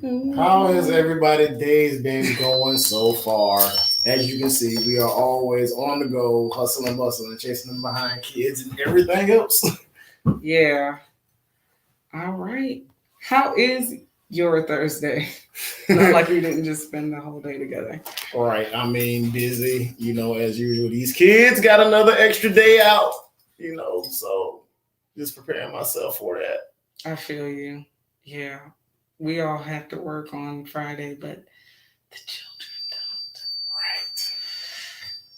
How has everybody's days been going so far? As you can see, we are always on the go, hustling, bustling, chasing them behind kids and everything else. Yeah. All right. How is your Thursday? Not like we didn't just spend the whole day together. Right. I mean, busy, as usual. These kids got another extra day out, so just preparing myself for that. I feel you. Yeah. We all have to work on Friday, but the children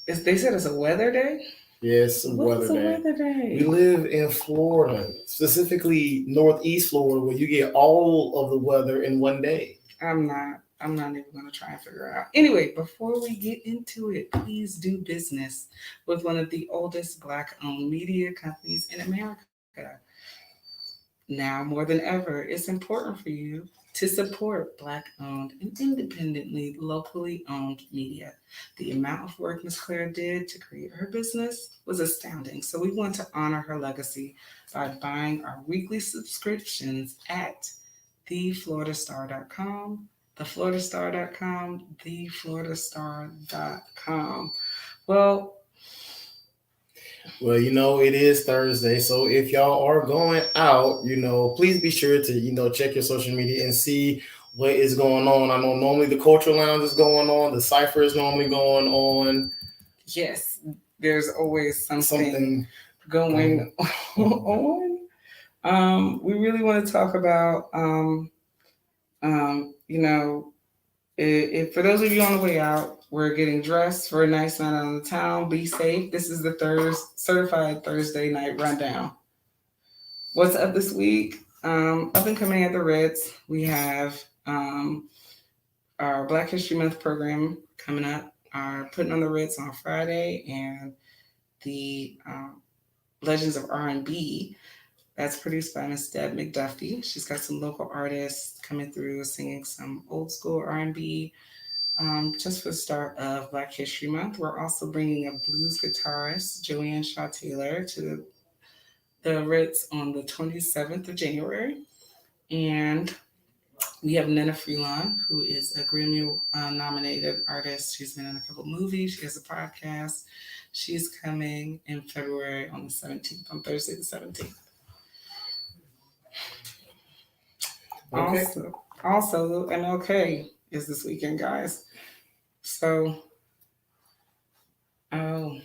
don't. They said it's a weather day? Yes, What's weather a day. weather day? We live in Florida, specifically Northeast Florida, where you get all of the weather in one day. I'm not even going to try and figure it out. Anyway, before we get into it, please do business with one of the oldest Black owned media companies in America. Now more than ever, it's important for you to support Black owned and independently locally owned media. The amount of work Ms. Claire did to create her business was astounding. So we want to honor her legacy by buying our weekly subscriptions at thefloridastar.com, thefloridastar.com, thefloridastar.com. Well, Well, it is Thursday, so if y'all are going out, please be sure to, check your social media and see what is going on. I know normally the cultural lounge is going on, the cipher is normally going on. yes, there's always something Something going on. We really want to talk about, um, you know, if for those of you on the way out, we're getting dressed for a nice night out on the town. Be safe. This is the certified Thursday night rundown. What's up this week? Up and coming at the Ritz, we have um, our Black History Month program coming up. Our Putting on the Ritz on Friday, and the Legends of R&B. That's produced by Miss Deb McDuffie. She's got some local artists coming through singing some old school R&B. Just for the start of Black History Month, we're also bringing a blues guitarist, Joanne Shaw Taylor, to the Ritz on the 27th of January. And we have Nina Freelon, who is a Grammy nominated artist. She's been in a couple movies. She has a podcast. She's coming in February on the 17th, on Thursday the 17th. okay. Also, MLK is this weekend, guys. So, oh,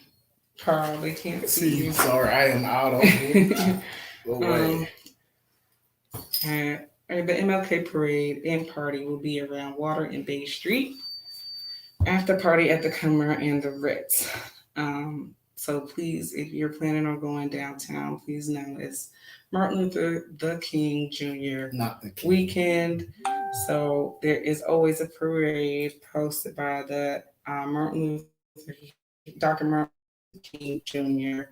Carl, they can't see See, you. sorry, I am out of here. Go away. The MLK parade and party will be around Water and Bay Street. After party at the Cummer and the Ritz. So please, if you're planning on going downtown, please know it's Martin Luther the King Jr. Not the king. weekend. So there is always a parade hosted by the Dr. Martin Luther King Jr.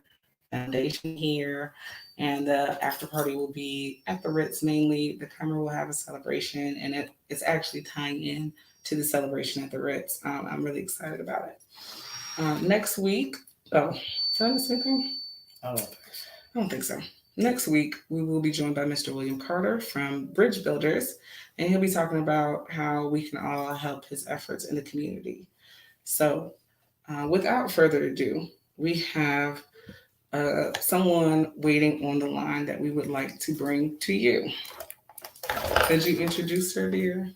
Foundation here. And the after party will be at the Ritz mainly. The Cummer will have a celebration, and it's actually tying in to the celebration at the Ritz. I'm really excited about it. Next week, oh, did I miss anything? I don't think I don't think so. Next week, we will be joined by Mr. William Carter from Bridge Builders, and he'll be talking about how we can all help his efforts in the community. So, without further ado, we have someone waiting on the line that we would like to bring to you. Could you introduce her, dear?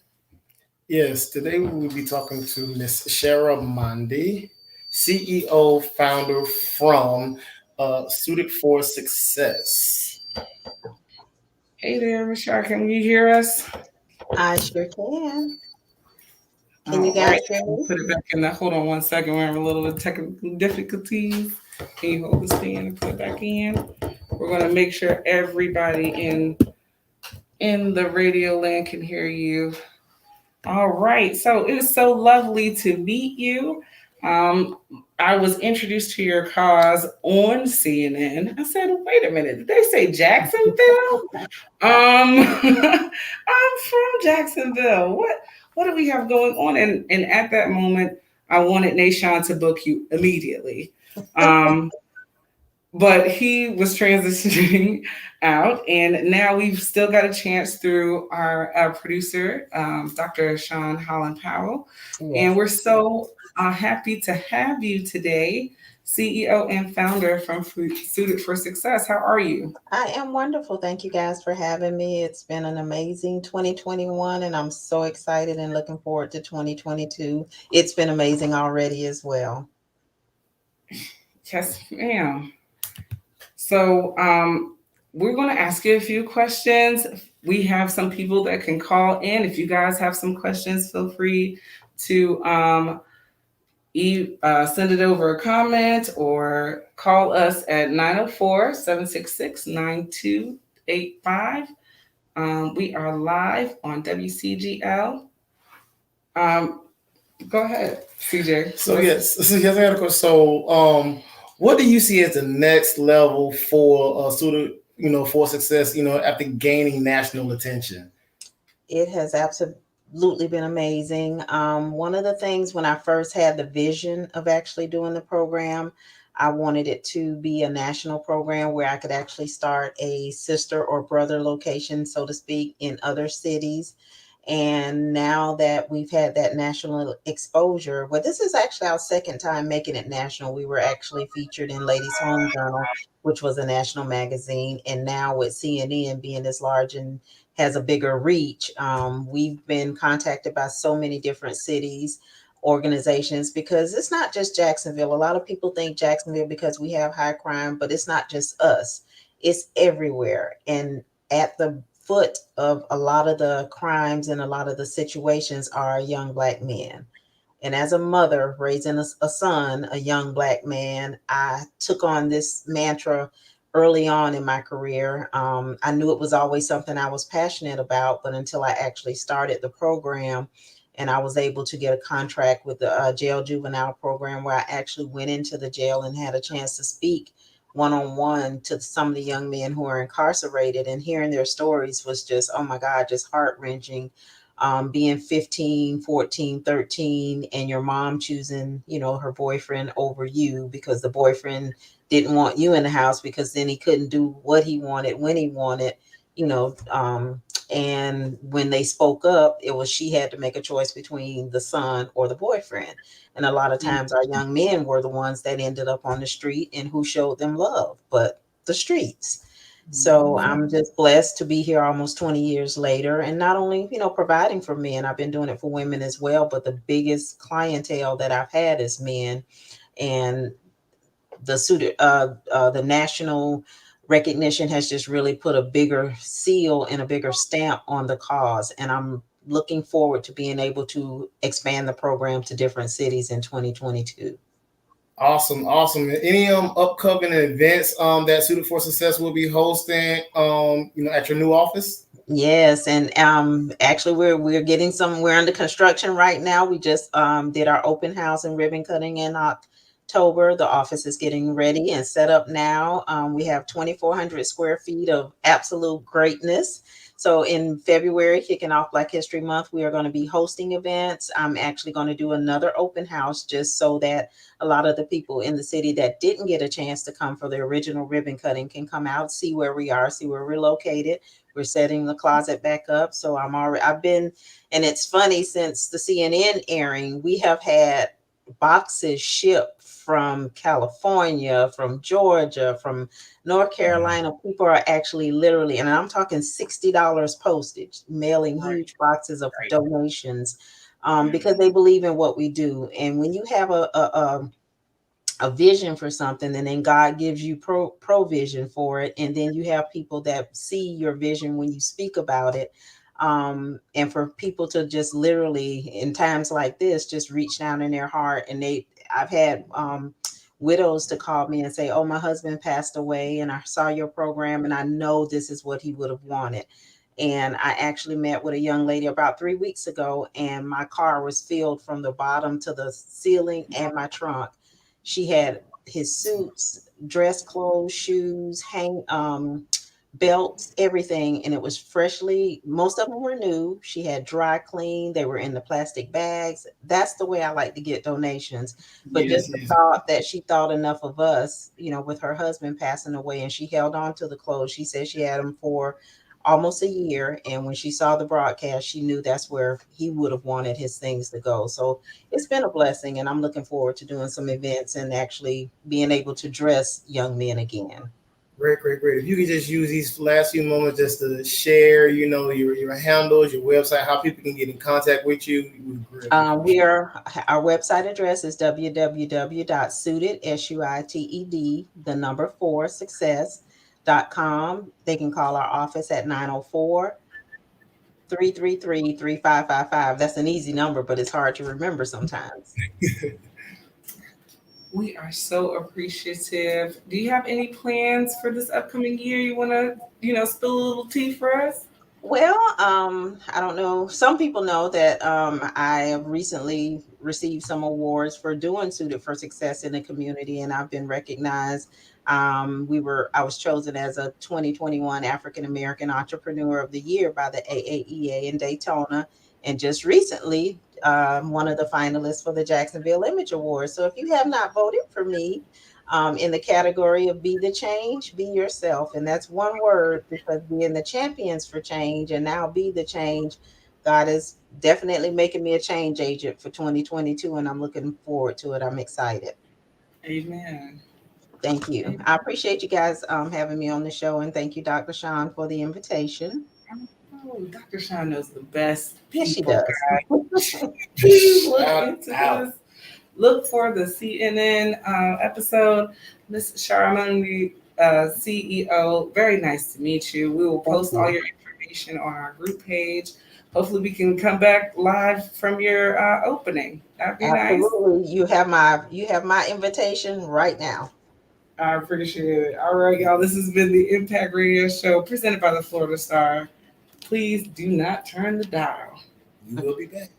Yes, today we will be talking to Miss Shara Mandi, CEO, founder from Suited for Success. Hey there, Michelle. Can you hear us? I sure can. Can you All guys right. hear me? Put it back in the. Hold on one second. We're having a little bit of technical difficulties. Can you hold the stand and put it back in? We're gonna make sure everybody in the radio land can hear you. All right. So it was so lovely to meet you. Um, I was introduced to your cause on CNN. I said, wait a minute, did they say Jacksonville? I'm from Jacksonville. What do we have going on? And at that moment, I wanted Nation to book you immediately. Um, but he was transitioning out, and now we've still got a chance through our producer, Dr. Sean Holland Powell, and Yes. we're so happy to have you today, CEO and founder from Suited for Success. How are you? I am wonderful. Thank you guys for having me. It's been an amazing 2021, and I'm so excited and looking forward to 2022. It's been amazing already as well. Yes, ma'am. So, we're going to ask you a few questions. We have some people that can call in. If you guys have some questions, feel free to send it over a comment or call us at 904-766-9285. We are live on WCGL. Um, Go ahead, CJ. So yes, I got a question. So what do you see as the next level for student, for success, after gaining national attention? It has absolutely been amazing. One of the things when I first had the vision of actually doing the program, I wanted it to be a national program where I could actually start a sister or brother location, so to speak, in other cities. And now that we've had that national exposure, well, this is actually our second time making it national. We were actually featured in Ladies Home Journal, which was a national magazine. And now with CNN being as large and has a bigger reach, we've been contacted by so many different cities, organizations, because it's not just Jacksonville. A lot of people think Jacksonville because we have high crime, but it's not just us, it's everywhere. And at the foot of a lot of the crimes and a lot of the situations are young Black men. And as a mother raising a son, a young Black man, I took on this mantra early on in my career. I knew it was always something I was passionate about, but until I actually started the program and I was able to get a contract with the jail juvenile program where I actually went into the jail and had a chance to speak one on one to some of the young men who are incarcerated, and hearing their stories was just, oh my God, just heart wrenching. Being 15, 14, 13, and your mom choosing, her boyfriend over you because the boyfriend didn't want you in the house because then he couldn't do what he wanted when he wanted, you know. And when they spoke up, it was she had to make a choice between the son or the boyfriend. And a lot of times our young men were the ones that ended up on the street, and who showed them love but the streets. So I'm just blessed to be here almost 20 years later, and not only, providing for men, I've been doing it for women as well, but the biggest clientele that I've had is men. And the national recognition has just really put a bigger seal and a bigger stamp on the cause. And I'm looking forward to being able to expand the program to different cities in 2022. Awesome, awesome. Any upcoming events that Suited for Success will be hosting at your new office? Yes, and actually we're getting some. We're under construction right now. We just did our open house and ribbon cutting in October. The office is getting ready and set up now. We have 2,400 square feet of absolute greatness. So in February, kicking off Black History Month, we are going to be hosting events. I'm actually going to do another open house just so that a lot of the people in the city that didn't get a chance to come for the original ribbon cutting can come out, see where we are, see where we're located. We're setting the closet back up. So I've been, and it's funny, since the CNN airing, we have had boxes shipped from California, from Georgia, from North Carolina. People are actually literally, and I'm talking $60 postage, mailing huge boxes of donations because they believe in what we do. And when you have a vision for something, and then God gives you provision for it, and then you have people that see your vision when you speak about it, and for people to just literally in times like this just reach down in their heart. And I've had widows to call me and say, oh, my husband passed away and I saw your program and I know this is what he would have wanted. And I actually met with a young lady about 3 weeks ago, and my car was filled from the bottom to the ceiling and my trunk. She had his suits, dress clothes, shoes, belts, everything, and it was freshly, most of them were new. She had dry clean, they were in the plastic bags. That's the way I like to get donations. But Yes, just the yes. thought that she thought enough of us, with her husband passing away, and she held on to the clothes. She said she had them for almost a year, and when she saw the broadcast, she knew that's where he would have wanted his things to go. So it's been a blessing, and I'm looking forward to doing some events and actually being able to dress young men again. Great, great, great. If you could just use these last few moments just to share, your handles, your website, how people can get in contact with you, we would greatly appreciate it. Our website address is www.suited, SUITED, the number 4, success.com. They can call our office at 904-333-3555. That's an easy number, but it's hard to remember sometimes. We are so appreciative. Do you have any plans for this upcoming year? You want to, spill a little tea for us? Well, I don't know. Some people know that I have recently received some awards for doing Suited for Success in the community, and I've been recognized. I was chosen as a 2021 African American Entrepreneur of the Year by the AAEA in Daytona, and just recently, one of the finalists for the Jacksonville Image Awards. So if you have not voted for me, in the category of be the change, be yourself. And that's one word, because being the champions for change and now be the change, God is definitely making me a change agent for 2022. And I'm looking forward to it. I'm excited. Amen. Thank you. I appreciate you guys having me on the show. And thank you, Dr. Sean, for the invitation. Oh, Dr. Sean knows the best Yes, she people, does. guys. Please look Shout into out. this. Look for the CNN episode. Miss Charmaine, CEO, very nice to meet you. We will post all your information on our group page. Hopefully, we can come back live from your opening. That'd be nice. Absolutely. You have my invitation right now. I appreciate it. All right, y'all. This has been the Impact Radio Show presented by the Florida Star. Please do not turn the dial. You will be back.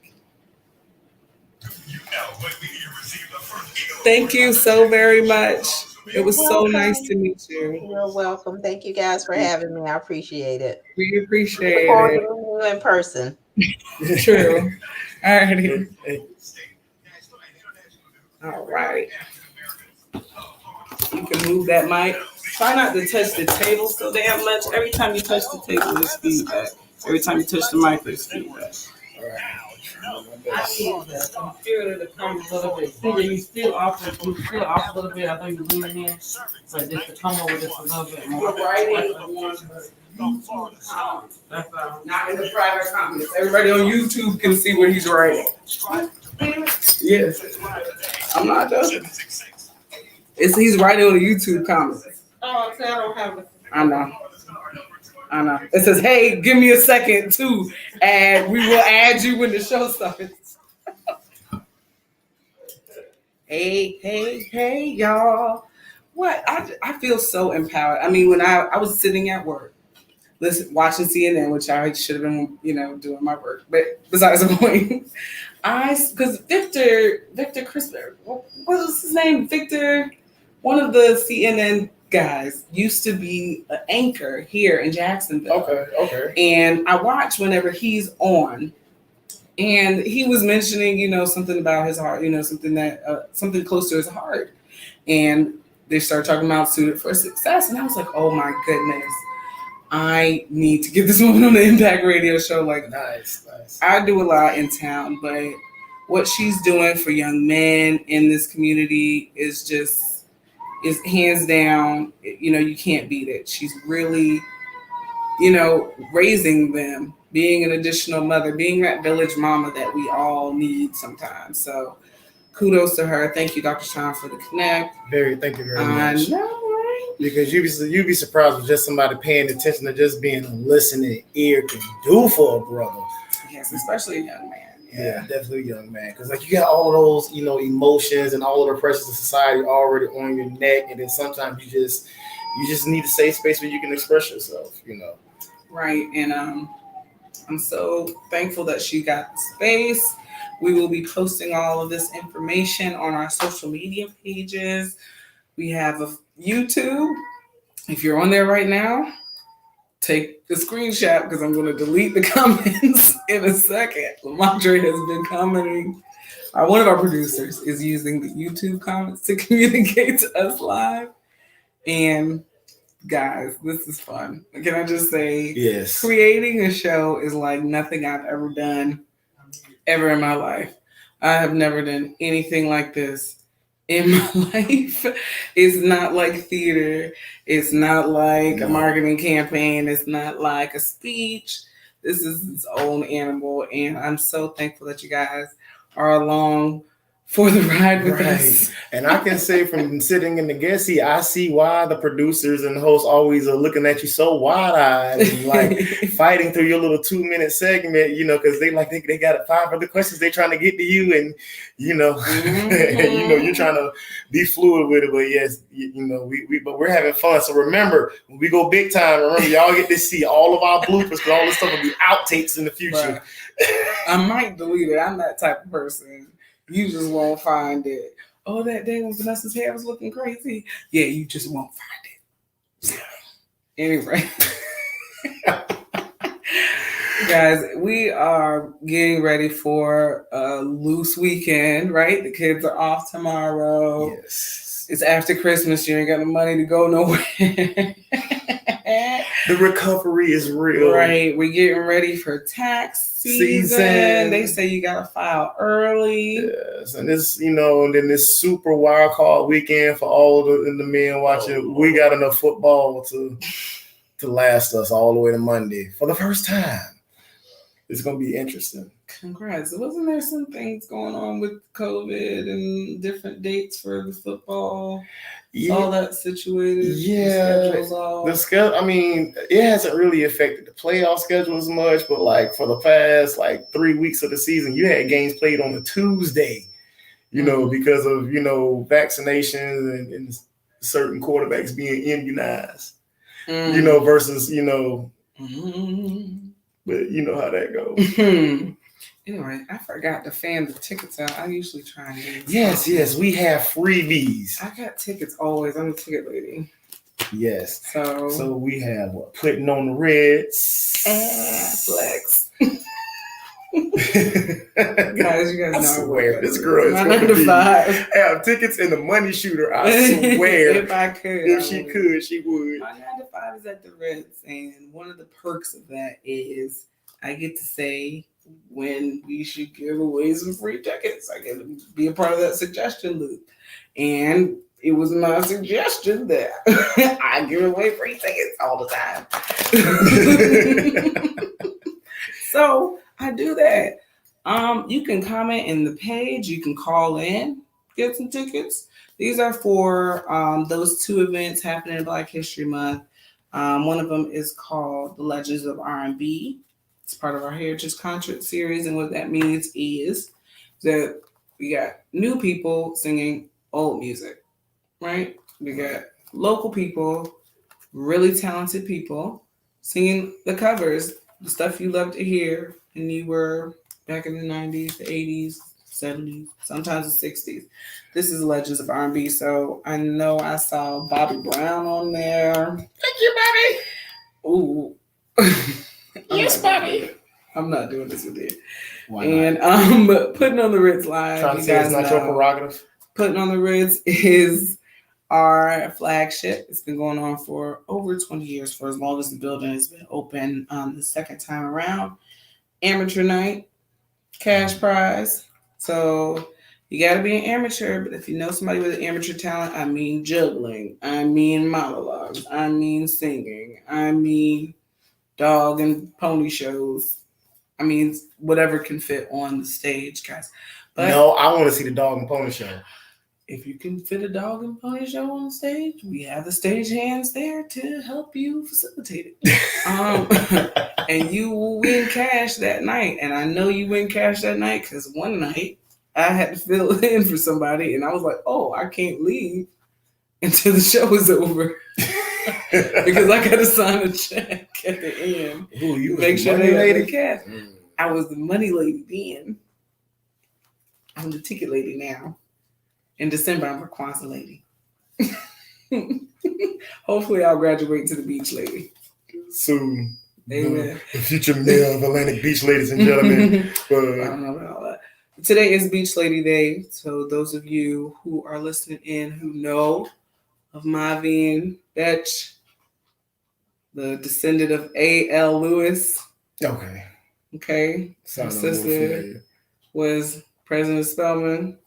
Thank you so very much. It was so nice to meet you. You're welcome. Thank you guys for having me. I appreciate it. We appreciate Look forward it. to meeting you in person. True. All righty. Hey, All right. You can move that mic. Try not to touch the table so damn much. Every time you touch the table, there's feedback. Every time you touch the mic, there's feedback. all right. I need the computer to come a little bit. See, you still off a little bit. I think you're leaning in. So just to come over just a little bit more. That's Not in the private comments. Everybody on YouTube can see what he's writing. Yes. I'm not joking. He's writing on the YouTube comments. Oh, so I don't have it. I know. It says, hey, give me a second too, and we will add you when the show starts. Hey, y'all. What? I feel so empowered. I mean, when I was sitting at work, watching CNN, which I should have been, doing my work. But besides the point, because Victor Crispin, what was his name? Victor, one of the CNN guys, used to be an anchor here in Jacksonville. Okay. And I watch whenever he's on. And he was mentioning, something about his heart, something that something close to his heart. And they started talking about Suited for Success. And I was like, oh my goodness, I need to get this woman on the Impact Radio Show. Like, Nice. I do a lot in town, but what she's doing for young men in this community is hands down, you can't beat it. She's really, raising them, being an additional mother, being that village mama that we all need sometimes. So kudos to her. Thank you, Dr. Sean, for the connect. Thank you very much. I know, right? Because you'd be surprised with just somebody paying attention to just being a listening ear can do for a brother. Yes, especially a young man. Yeah, definitely a young man. Because you got all of those, emotions and all of the pressures of society already on your neck, and then sometimes you just need a safe space where you can express yourself. Right, and I'm so thankful that she got the space. We will be posting all of this information on our social media pages. We have a YouTube. If you're on there right now, take the screenshot because I'm going to delete the comments in a second. Lamondre has been commenting. One of our producers is using the YouTube comments to communicate to us live. And guys, this is fun. Can I just say, Yes. Creating a show is like nothing I've ever done ever in my life. I have never done anything like this in my life. It's not like theater. It's not like a marketing campaign. It's not like a speech. This is its own animal. And I'm so thankful that you guys are along for the ride with us. And I can say from sitting in the guest seat, I see why the producers and the hosts always are looking at you so wide-eyed and like fighting through your little 2-minute segment, you know, because they got 5 other questions they're trying to get to you, and you know, you know, you're trying to be fluid with it. But yes, you know, but we're having fun. So remember, when we go big time, remember y'all get to see all of our bloopers, because all this stuff will be outtakes in the future. I might delete it. I'm that type of person. You just won't find it. Oh, that day when Vanessa's hair was looking crazy. Yeah, you just won't find it. Anyway. Guys, we are getting ready for a loose weekend, right? The kids are off tomorrow. Yes. It's after Christmas. You ain't got the money to go nowhere. The recovery is real. Right. We're getting ready for tax season. They say you gotta file early. Yes, and this, you know, and then this super wild card weekend for all the men watching. We got enough football to last us all the way to Monday for the first time. It's gonna be interesting. Congrats. Wasn't there some things going on with COVID and different dates for the football? Yeah. All that situated. Yeah. The schedule, I mean, it hasn't really affected the playoff schedule as much, but like for the past 3 weeks of the season, you had games played on a Tuesday, you know, because of, you know, vaccinations and certain quarterbacks being immunized, you know, versus, you know, but you know how that goes. Anyway, I forgot to fan the tickets out. I usually try and get Yes, we have freebies. I got tickets always. I'm a ticket lady. Yes. So we have Putting on the Reds. Flex. Guys, you guys know. I swear, this girl is my going 9 to 5. Have tickets in the Money Shooter. I swear. If I could. If she could, she would. My 9 to 5 is at the Reds, and one of the perks of that is I get to say when we should give away some free tickets. I get to be a part of that suggestion loop. And it was my suggestion that I give away free tickets all the time. So I do that. You can comment in the page. You can call in, get some tickets. These are for those 2 events happening in Black History Month. One of them is called The Legends of R&B. It's part of our Heritage Concert Series, and what that means is that we got new people singing old music, right? We got local people, really talented people singing the covers, the stuff you love to hear, and you were back in the 90s, the 80s, 70s, sometimes the 60s. This is Legends of R&B, so I know I saw Bobby Brown on there. Thank you, Bobby. Ooh. Yes, Bobby. I'm not doing this with you. Why not? And Putting on the Ritz live. Trying to say it's not your prerogative. Putting on the Ritz is our flagship. It's been going on for over 20 years, for as long as the building has been open. The second time around, amateur night, cash prize. So you got to be an amateur, but if you know somebody with an amateur talent, I mean juggling, I mean monologues, I mean singing, I mean dog and pony shows. I mean, whatever can fit on the stage, guys. But no, I want to see the dog and pony show. If you can fit a dog and pony show on the stage, we have the stage hands there to help you facilitate it. And you will win cash that night. And I know you win cash that night because one night I had to fill in for somebody, and I was like, oh, I can't leave until the show is over. Because I got to sign a check at the end. Ooh, you make sure they lay the cash. I was the money lady then. I'm the ticket lady now. In December, I'm a Kwanzaa lady. Hopefully, I'll graduate to the beach lady. soon. Amen. The future mayor of Atlantic Beach, ladies and gentlemen. I But don't know about all that. Today is Beach Lady Day. So those of you who are listening in who know of Mavian Betch, the descendant of A.L. Lewis, okay. okay, her Sound a little sister familiar. was President Spelman,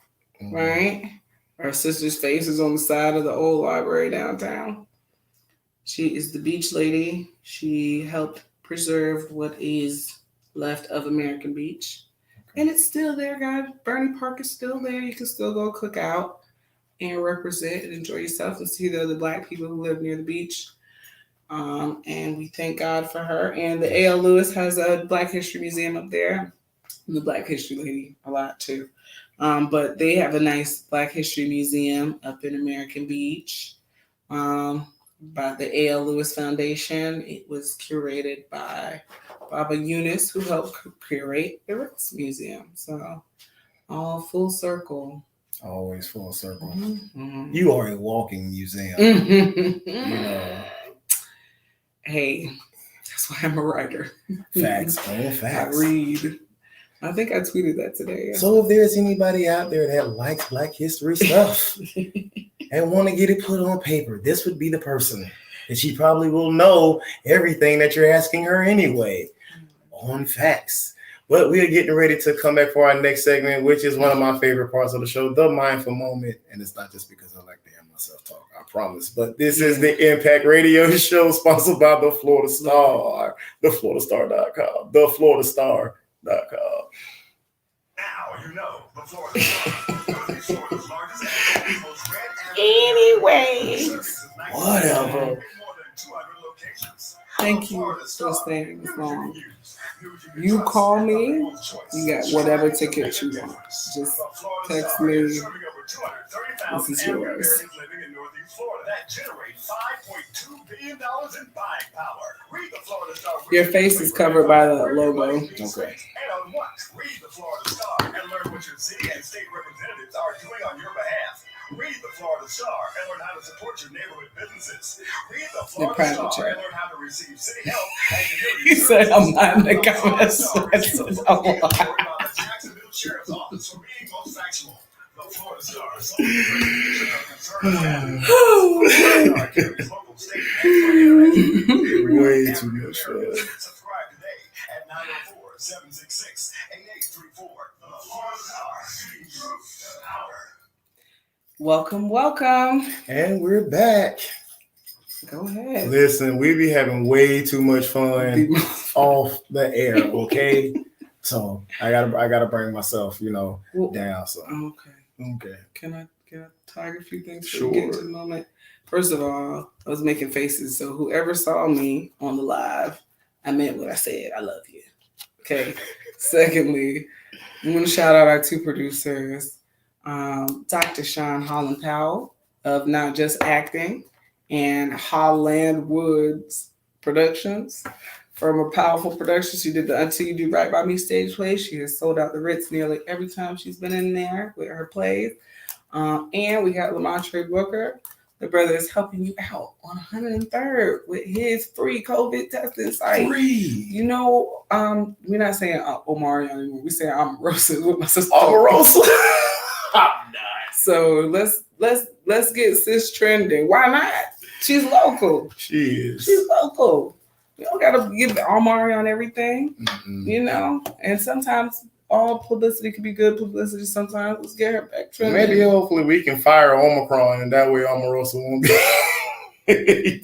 Mhm. right? Her sister's face is on the side of the old library downtown. She is the beach lady. She helped preserve what is left of American Beach. And it's still there, guys. Bernie Park is still there. You can still go cook out and represent and enjoy yourself and see the other Black people who live near the beach. And we thank God for her. And the A.L. Lewis has a Black History Museum up there. The Black History Lady a lot too. But they have a nice Black History Museum up in American Beach by the A.L. Lewis Foundation. It was curated by Baba Eunice, who helped curate the Ritz Museum. So all full circle. Always full circle. Mm-hmm. You are a walking museum. Mm-hmm. You know, Hey, that's why I'm a writer. facts, all facts. I read. I think I tweeted that today. So if there's anybody out there that likes Black history stuff and want to get it put on paper, this would be the person. And she probably will know everything that you're asking her anyway on facts. But we are getting ready to come back for our next segment, which is one of my favorite parts of the show, the mindful moment. And it's not just because I like to hear myself talk, I promise. But this is the Impact Radio Show sponsored by the Florida Star, thefloridastar.com, thefloridastar.com. Now you know the Florida Star is Florida's largest and most read Anyway, Whatever. more than 200 locations. thank you for staying this long. You call me, you got whatever ticket you want. Just text me. This is yours. That generate $5.2 billion in buying power. Read the Florida Star. Your face is covered by the logo. Okay. And on what? Read the Florida Star and learn what your city and state representatives are doing on your behalf. Read the Florida Star and learn how to support your neighborhood businesses. Read the Florida Star and learn how to receive city help and community He said, I'm not in the The Florida comments. Star I is said, the I'm report lying. by the Jacksonville Sheriff's Office for being most factual. The Florida Star is only the recognition of concerned Star carries local, state, and federal Way too much fun. Subscribe today at 904-766-8834. The Florida Star, feeding truth to power. Welcome. And we're back. Go ahead. Listen, we be having way too much fun off the air, okay? So I gotta bring myself, Well, down. So okay. okay. Can I tag a few things before we get into Sure. the moment? First of all, I was making faces, so whoever saw me on the live, I meant what I said. I love you. Okay. Secondly, I'm going to shout out our two producers, Dr. Sean Holland Powell of Not Just Acting and Holland Woods Productions. From a powerful production, she did the Until You Do Right By Me stage play. She has sold out the Ritz nearly every time she's been in there with her plays. And we got Lamontre Booker. The brother is helping you out on 103rd with his free COVID testing site. Free. We're not saying Omarion anymore. We say Omarosa with my sister. Omarosa. I'm not. So let's get sis trending. Why not? She's local. She is. She's local. You don't gotta give Omarion everything, Mm-mm. And sometimes all publicity can be good publicity. Sometimes let's get her back trending. Maybe hopefully we can fire Omicron and that way Omarosa won't be.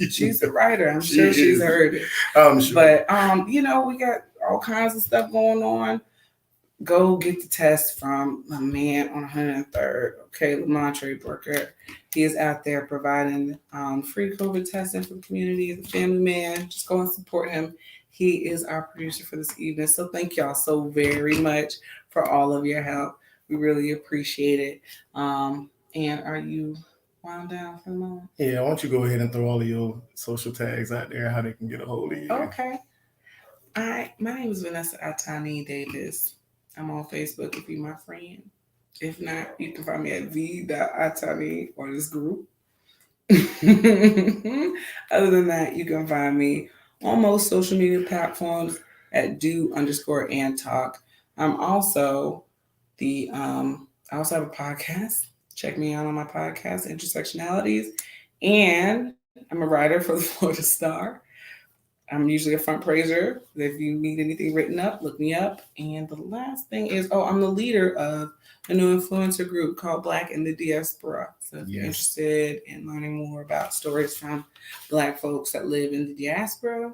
She's a writer. I'm sure She she's is. heard it. I'm sure. But we got all kinds of stuff going on. Go get the test from my man on 103rd. Okay, Lamontre Booker. He is out there providing free COVID testing for the community. He's a family man. Just go and support him. He is our producer for this evening. So thank y'all so very much for all of your help. We really appreciate it. And are you wound down for the moment? Yeah, why don't you go ahead and throw all of your social tags out there, how they can get a hold of you. Okay. My name is Vanessa Atani Davis. I'm on Facebook if you're my friend. If not, you can find me at v.atani or this group. Other than that, you can find me on most social media platforms at do_and talk. I'm also I also have a podcast. Check me out on my podcast, Intersectionalities. And I'm a writer for the Florida Star. I'm usually a front praiser. If you need anything written up, look me up. And the last thing is, I'm the leader of a new influencer group called Black in the Diaspora. So if you're interested in learning more about stories from Black folks that live in the diaspora,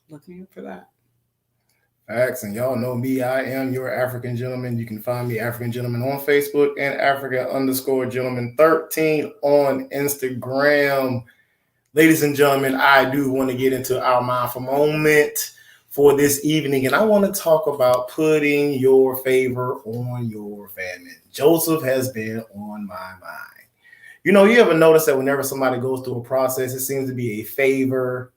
look me up for that. Facts, and y'all know me. I am your African Gentleman. You can find me African Gentleman on Facebook and African_Gentleman13 on Instagram. Ladies and gentlemen, I do want to get into our mindful moment for this evening, and I want to talk about putting your favor on your famine. Joseph has been on my mind. You ever notice that whenever somebody goes through a process, it seems to be a favor,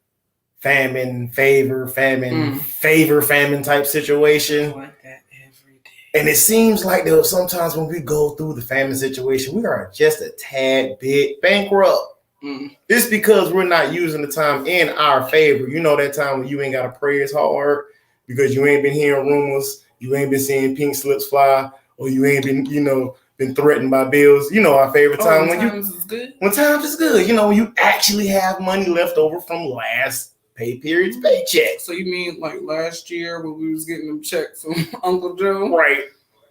famine type situation. I like that every day. And it seems like there sometimes when we go through the famine situation, we are just a tad bit bankrupt. It's because we're not using the time in our favor. That time when you ain't got to pray as hard because you ain't been hearing rumors, you ain't been seeing pink slips fly, or you ain't been, been threatened by bills. Our favorite time when times is good. When times is good. When you actually have money left over from last pay period's paycheck. So you mean like last year when we was getting them checks from Uncle Joe? Right.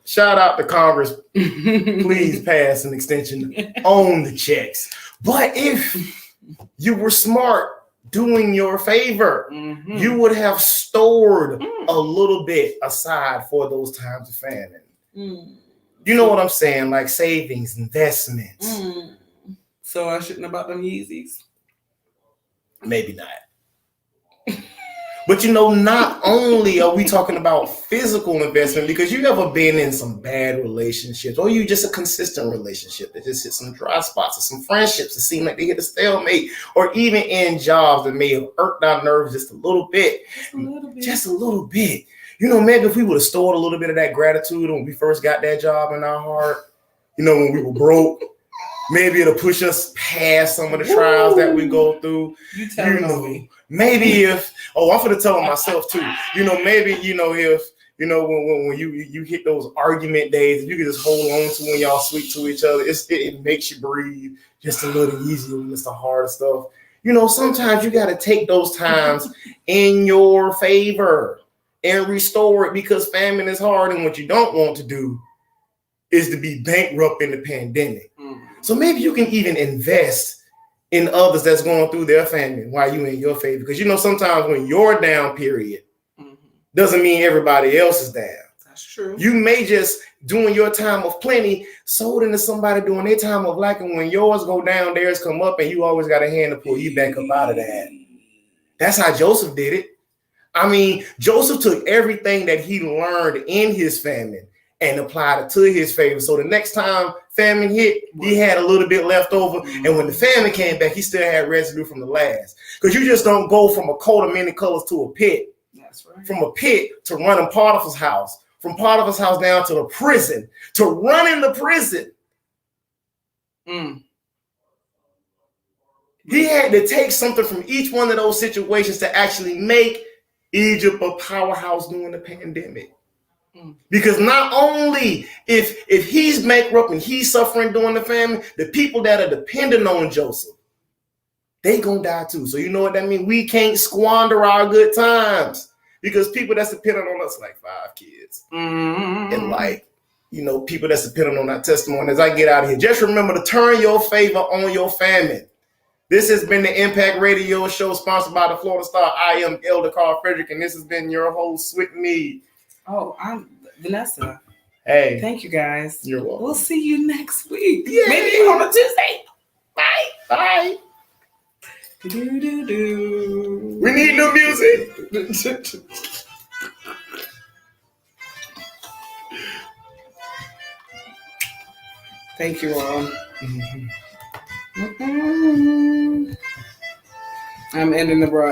Shout out to Congress. Please pass an extension on the checks. But if you were smart doing your favor, you would have stored a little bit aside for those times of famine. You know what I'm saying? Like savings, investments. So I shouldn't have bought them Yeezys? Maybe not. But not only are we talking about physical investment, because you ever been in some bad relationships, or you just a consistent relationship that just hit some dry spots, or some friendships that seem like they hit a stalemate, or even in jobs that may have irked our nerves just a little bit. Just a little bit. Maybe if we would have stored a little bit of that gratitude when we first got that job in our heart, when we were broke, maybe it'll push us past some of the trials that we go through. You tell me. Maybe if, I'm going to tell them myself too, maybe, if, when you hit those argument days, you can just hold on to when y'all sweet to each other. It makes you breathe just a little easier when it's the hard stuff. Sometimes you got to take those times in your favor and restore it, because famine is hard. And what you don't want to do is to be bankrupt in the pandemic. So maybe you can even invest in others that's going through their famine while you in your favor. Because sometimes when you're down, period, doesn't mean everybody else is down. That's true. You may just, during your time of plenty, sold into somebody during their time of lack, and when yours go down, theirs come up, and you always got a hand to pull you back up out of that. That's how Joseph did it. Joseph took everything that he learned in his famine and applied it to his favor. So the next time famine hit, he had a little bit left over. And when the famine came back, he still had residue from the last. Because you just don't go from a coat of many colors to a pit. That's right. From a pit to running Potiphar's house. From Potiphar's house down to the prison. To running the prison. He had to take something from each one of those situations to actually make Egypt a powerhouse during the pandemic. Because not only if he's bankrupt and he's suffering during the famine, the people that are dependent on Joseph, they gonna die too. So you know what that means? We can't squander our good times, because people that's dependent on us, like 5 kids, and people that's dependent on our testimony. As I get out of here, just remember to turn your favor on your famine. This has been the Impact Radio Show, sponsored by the Florida Star. I am Elder Carl Frederick, and this has been your host with me. Oh, I'm Vanessa. Hey. Thank you, guys. You're welcome. We'll see you next week. Yay. Maybe on a Tuesday. Bye. Bye. Do-do-do-do. We need new music. Thank you all. I'm ending the broadcast.